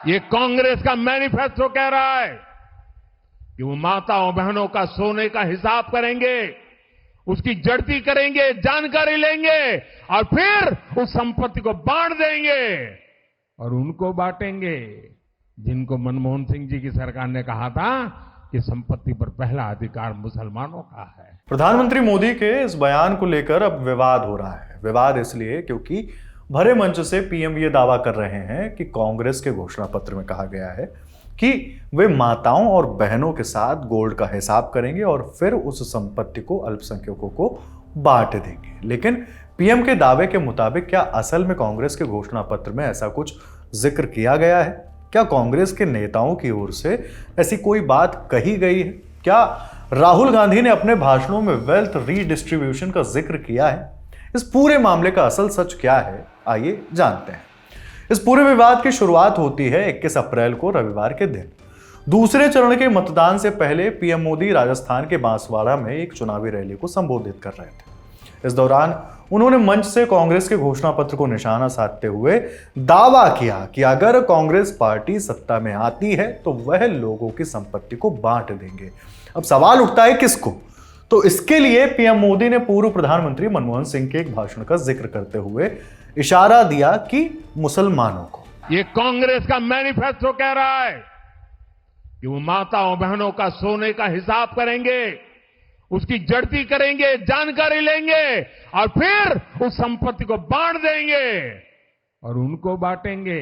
ये कांग्रेस का मैनिफेस्टो कह रहा है कि वो माताओं बहनों का सोने का हिसाब करेंगे, उसकी जड़ती करेंगे, जानकारी लेंगे और फिर उस संपत्ति को बांट देंगे और उनको बांटेंगे जिनको मनमोहन सिंह जी की सरकार ने कहा था कि संपत्ति पर पहला अधिकार मुसलमानों का है। प्रधानमंत्री मोदी के इस बयान को लेकर अब विवाद हो रहा है। विवाद इसलिए क्योंकि भरे मंच से पीएम ये दावा कर रहे हैं कि कांग्रेस के घोषणा पत्र में कहा गया है कि वे माताओं और बहनों के साथ गोल्ड का हिसाब करेंगे और फिर उस संपत्ति को अल्पसंख्यकों को बांट देंगे। लेकिन पीएम के दावे के मुताबिक क्या असल में कांग्रेस के घोषणा पत्र में ऐसा कुछ जिक्र किया गया है? क्या कांग्रेस के नेताओं की ओर से ऐसी कोई बात कही गई है? क्या राहुल गांधी ने अपने भाषणों में वेल्थ रीडिस्ट्रीब्यूशन का जिक्र किया है? इस पूरे मामले का असल सच क्या है, आइए जानते हैं। इस पूरे विवाद की शुरुआत होती है 21 अप्रैल को रविवार के दिन। दूसरे चरण के मतदान से पहले पीएम मोदी राजस्थान के बांसवाड़ा में एक चुनावी रैली को संबोधित कर रहे थे। इस दौरान उन्होंने मंच से कांग्रेस के घोषणा पत्र को निशाना साधते हुए दावा किया कि अगर कांग्रेस पार्टी सत्ता में आती है तो वह लोगों की संपत्ति को बांट देंगे। अब सवाल उठता है किसको? तो इसके लिए पीएम मोदी ने पूर्व प्रधानमंत्री मनमोहन सिंह के एक भाषण का जिक्र करते हुए इशारा दिया कि मुसलमानों को। ये कांग्रेस का मैनिफेस्टो कह रहा है कि वो माताओं बहनों का सोने का हिसाब करेंगे, उसकी जड़ती करेंगे, जानकारी लेंगे और फिर उस संपत्ति को बांट देंगे और उनको बांटेंगे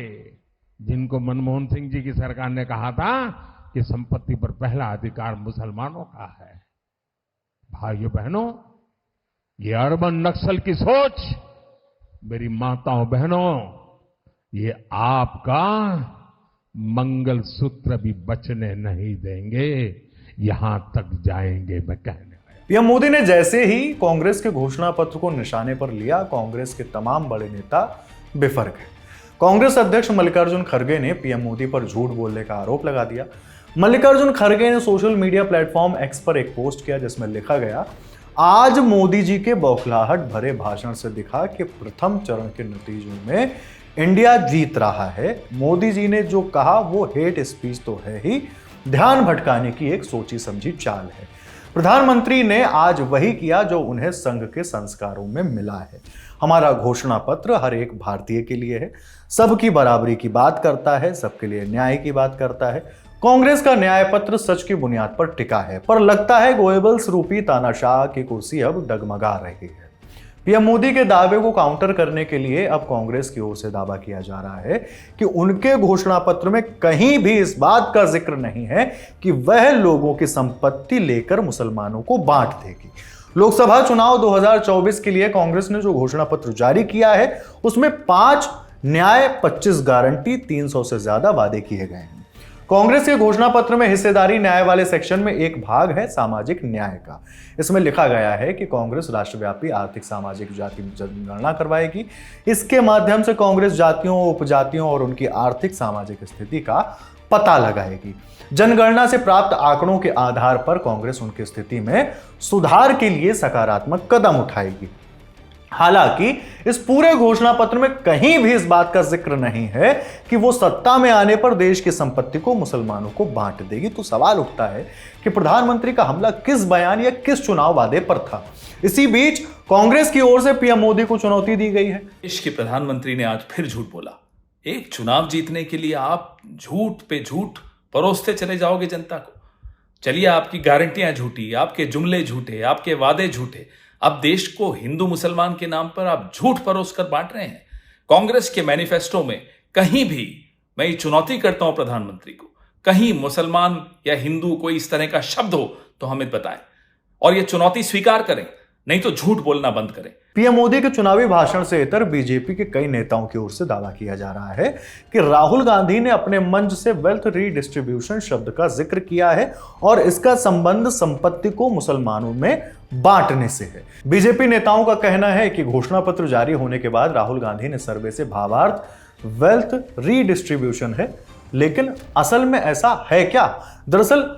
जिनको मनमोहन सिंह जी की सरकार ने कहा था कि संपत्ति पर पहला अधिकार मुसलमानों का है। भाइयों बहनों, ये अर्बन नक्सल की सोच, मेरी माताओं बहनों, ये आपका मंगलसूत्र भी बचने नहीं देंगे, यहां तक जाएंगे मैं कहने। पीएम मोदी ने जैसे ही कांग्रेस के घोषणा पत्र को निशाने पर लिया, कांग्रेस के तमाम बड़े नेता बिफर गए। कांग्रेस अध्यक्ष मल्लिकार्जुन खड़गे ने पीएम मोदी पर झूठ बोलने का आरोप लगा दिया। मल्लिकार्जुन खड़गे ने सोशल मीडिया प्लेटफॉर्म एक्स पर एक पोस्ट किया जिसमें लिखा गया, आज मोदी जी के बौखलाहट भरे भाषण से दिखा कि प्रथम चरण के नतीजों में इंडिया जीत रहा है। मोदी जी ने जो कहा वो हेट स्पीच तो है ही, ध्यान भटकाने की एक सोची समझी चाल है। प्रधानमंत्री ने आज वही किया जो उन्हें संघ के संस्कारों में मिला है। हमारा घोषणा पत्र हर एक भारतीय के लिए है, सबकी बराबरी की बात करता है, सबके लिए न्याय की बात करता है। कांग्रेस का न्याय पत्र सच की बुनियाद पर टिका है, पर लगता है गोएबल्स रूपी तानाशाह की कुर्सी अब डगमगा रही है। पीएम मोदी के दावे को काउंटर करने के लिए अब कांग्रेस की ओर से दावा किया जा रहा है कि उनके घोषणा पत्र में कहीं भी इस बात का जिक्र नहीं है कि वह लोगों की संपत्ति लेकर मुसलमानों को बांट देगी। लोकसभा चुनाव 2024 के लिए कांग्रेस ने जो घोषणा पत्र जारी किया है उसमें 5 न्याय, 25 गारंटी, 300 से ज्यादा वादे किए गए हैं। कांग्रेस के घोषणा पत्र में हिस्सेदारी न्याय वाले सेक्शन में एक भाग है सामाजिक न्याय का। इसमें लिखा गया है कि कांग्रेस राष्ट्रव्यापी आर्थिक सामाजिक जाति जनगणना करवाएगी। इसके माध्यम से कांग्रेस जातियों, उपजातियों और उनकी आर्थिक सामाजिक स्थिति का पता लगाएगी। जनगणना से प्राप्त आंकड़ों के आधार पर कांग्रेस उनकी स्थिति में सुधार के लिए सकारात्मक कदम उठाएगी। हालांकि इस पूरे घोषणा पत्र में कहीं भी इस बात का जिक्र नहीं है कि वो सत्ता में आने पर देश की संपत्ति को मुसलमानों को बांट देगी। तो सवाल उठता है कि प्रधानमंत्री का हमला किस बयान या किस चुनाव वादे पर था? इसी बीच कांग्रेस की ओर से पीएम मोदी को चुनौती दी गई है। देश के प्रधानमंत्री ने आज फिर झूठ बोला। एक चुनाव जीतने के लिए आप झूठ पे झूठ परोसते चले जाओगे जनता को। चलिए, आपकी गारंटियां झूठी, आपके जुमले झूठे, आपके वादे झूठे। अब देश को हिंदू मुसलमान के नाम पर आप झूठ परोस कर बांट रहे हैं। कांग्रेस के मैनिफेस्टो में कहीं भी, मैं ये चुनौती करता हूं प्रधानमंत्री को, कहीं मुसलमान या हिंदू कोई इस तरह का शब्द हो तो हमें बताएं और ये चुनौती स्वीकार करें, नहीं तो झूठ बोलना बंद करें। पीएम मोदी के चुनावी भाषण से इतर बीजेपी के कई नेताओं की ओर से दावा किया जा रहा है कि राहुल गांधी ने अपने मंच से वेल्थ रीडिस्ट्रीब्यूशन शब्द का जिक्र किया है और इसका संबंध संपत्ति को मुसलमानों में बांटने से है। बीजेपी नेताओं का कहना है कि घोषणा पत्र जारी होने के बाद राहुल गांधी ने सर्वे से भावार्थ वेल्थ रीडिस्ट्रीब्यूशन है, लेकिन असल में ऐसा है क्या? दरअसल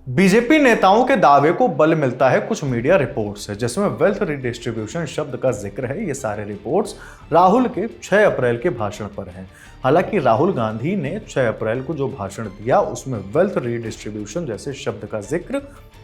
बीजेपी नेताओं के दावे को बल मिलता है कुछ मीडिया रिपोर्ट्स से, जिसमें वेल्थ रिडिस्ट्रीब्यूशन शब्द का जिक्र है। ये सारे रिपोर्ट्स राहुल के 6 अप्रैल के भाषण पर हैं। हालांकि राहुल गांधी ने 6 अप्रैल को जो भाषण दिया उसमें वेल्थ रीडिस्ट्रीब्यूशन जैसे शब्द का जिक्र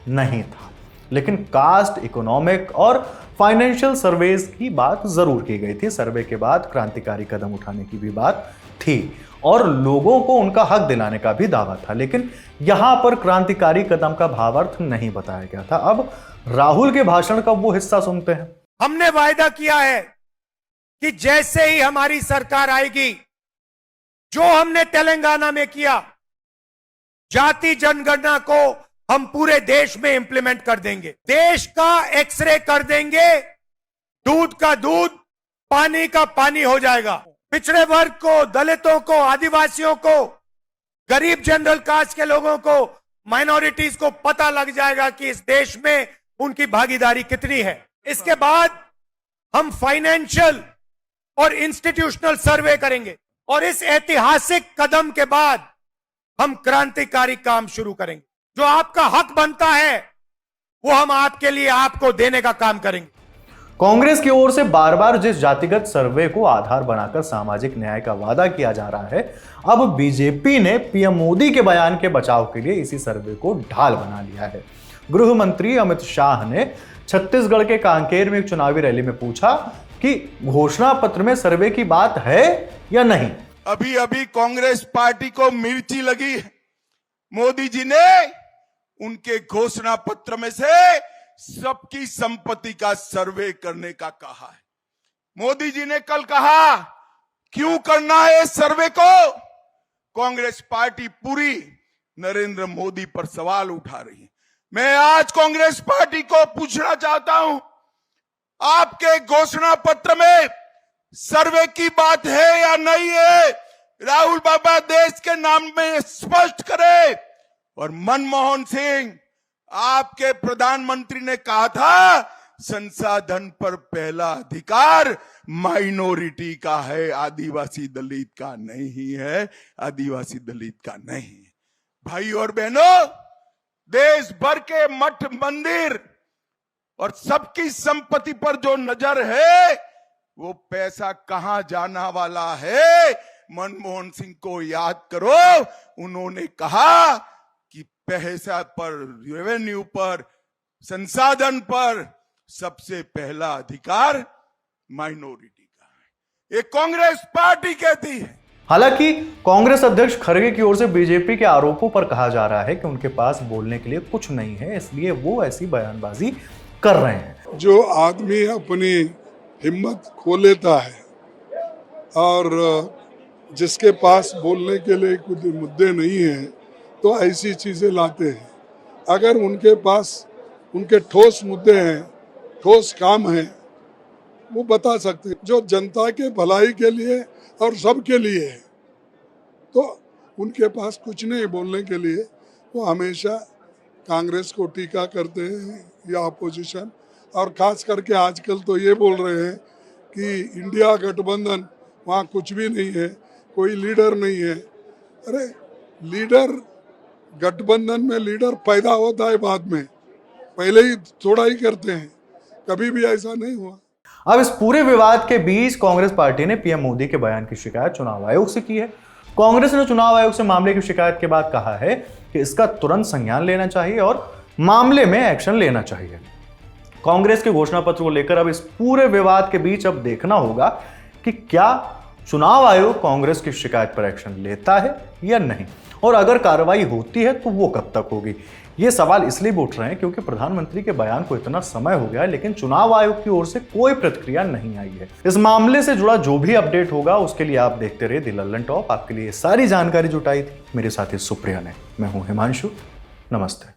नहीं था, लेकिन कास्ट, इकोनॉमिक और फाइनेंशियल सर्वेज की बात जरूर की गई थी। सर्वे के बाद क्रांतिकारी कदम उठाने की भी बात थी और लोगों को उनका हक दिलाने का भी दावा था, लेकिन यहां पर क्रांतिकारी कदम का भावार्थ नहीं बताया गया था। अब राहुल के भाषण का वो हिस्सा सुनते हैं। हमने वायदा किया है कि जैसे ही हमारी सरकार आएगी, जो हमने तेलंगाना में किया, जाति जनगणना को हम पूरे देश में इंप्लीमेंट कर देंगे। देश का एक्सरे कर देंगे, दूध का दूध, पानी का पानी हो जाएगा। पिछड़े वर्ग को, दलितों को, आदिवासियों को, गरीब जनरल कास्ट के लोगों को, माइनॉरिटीज को पता लग जाएगा कि इस देश में उनकी भागीदारी कितनी है। इसके बाद हम फाइनेंशियल और इंस्टीट्यूशनल सर्वे करेंगे और इस ऐतिहासिक कदम के बाद हम क्रांतिकारी काम शुरू करेंगे। जो आपका हक बनता है वो हम आपके लिए आपको देने का काम करेंगे। कांग्रेस की ओर से बार बार जिस जातिगत सर्वे को आधार बनाकर सामाजिक न्याय का वादा किया जा रहा है, अब बीजेपी ने पीएम मोदी के बयान के बचाव के लिए इसी सर्वे को ढाल बना लिया है। गृह मंत्री अमित शाह ने छत्तीसगढ़ के कांकेर में एक चुनावी रैली में पूछा कि घोषणा पत्र में सर्वे की बात है या नहीं। अभी अभी कांग्रेस पार्टी को मिर्ची लगी है। मोदी जी ने उनके घोषणा पत्र में से सबकी संपत्ति का सर्वे करने का कहा है। मोदी जी ने कल कहा क्यों करना है इस सर्वे को। कांग्रेस पार्टी पूरी नरेंद्र मोदी पर सवाल उठा रही है। मैं आज कांग्रेस पार्टी को पूछना चाहता हूं, आपके घोषणा पत्र में सर्वे की बात है या नहीं है? राहुल बाबा देश के नाम में स्पष्ट करे। और मनमोहन सिंह, आपके प्रधानमंत्री ने कहा था संसाधन पर पहला अधिकार माइनॉरिटी का है, आदिवासी दलित का नहीं है, आदिवासी दलित का नहीं है। भाई और बहनों, देश भर के मठ मंदिर और सबकी संपत्ति पर जो नजर है वो पैसा कहां जाना वाला है। मनमोहन सिंह को याद करो, उन्होंने कहा कि पैसा पर, रेवेन्यू पर, संसाधन पर सबसे पहला अधिकार माइनॉरिटी का है। ये कांग्रेस पार्टी कहती है। हालांकि कांग्रेस अध्यक्ष खड़गे की ओर से बीजेपी के आरोपों पर कहा जा रहा है कि उनके पास बोलने के लिए कुछ नहीं है, इसलिए वो ऐसी बयानबाजी कर रहे हैं। जो आदमी अपनी हिम्मत खो लेता है और जिसके पास बोलने के लिए कुछ मुद्दे नहीं है तो ऐसी चीजें लाते हैं। अगर उनके पास उनके ठोस मुद्दे हैं, ठोस काम है, वो बता सकते हैं जो जनता के भलाई के लिए और सबके लिए है। तो उनके पास कुछ नहीं बोलने के लिए, वो हमेशा कांग्रेस को टीका करते हैं या अपोजिशन। और खास करके आजकल तो ये बोल रहे हैं कि इंडिया गठबंधन, वहाँ कुछ भी नहीं है, कोई लीडर नहीं है। अरे लीडर, गठबंधन में लीडर पैदा होता है बाद में, पहले ही थोड़ा ही करते हैं, कभी भी ऐसा नहीं हुआ। अब इस पूरे विवाद के बीच कांग्रेस पार्टी ने पीएम मोदी के बयान की शिकायत चुनाव आयोग से की है। कांग्रेस ने चुनाव आयोग से मामले की शिकायत के बाद कहा है कि इसका तुरंत संज्ञान लेना चाहिए और मामले में एक्शन लेना चाहिए। कांग्रेस के घोषणा पत्र को लेकर अब इस पूरे विवाद के बीच अब देखना होगा कि क्या चुनाव आयोग कांग्रेस की शिकायत पर एक्शन लेता है या नहीं, और अगर कार्रवाई होती है तो वो कब तक होगी। ये सवाल इसलिए भी उठ रहे हैं क्योंकि प्रधानमंत्री के बयान को इतना समय हो गया है, लेकिन चुनाव आयोग की ओर से कोई प्रतिक्रिया नहीं आई है। इस मामले से जुड़ा जो भी अपडेट होगा उसके लिए आप देखते रहिए द लल्लन टॉप। आपके लिए सारी जानकारी जुटाई थी मेरे साथी सुप्रिया ने। मैं हूं हिमांशु, नमस्ते।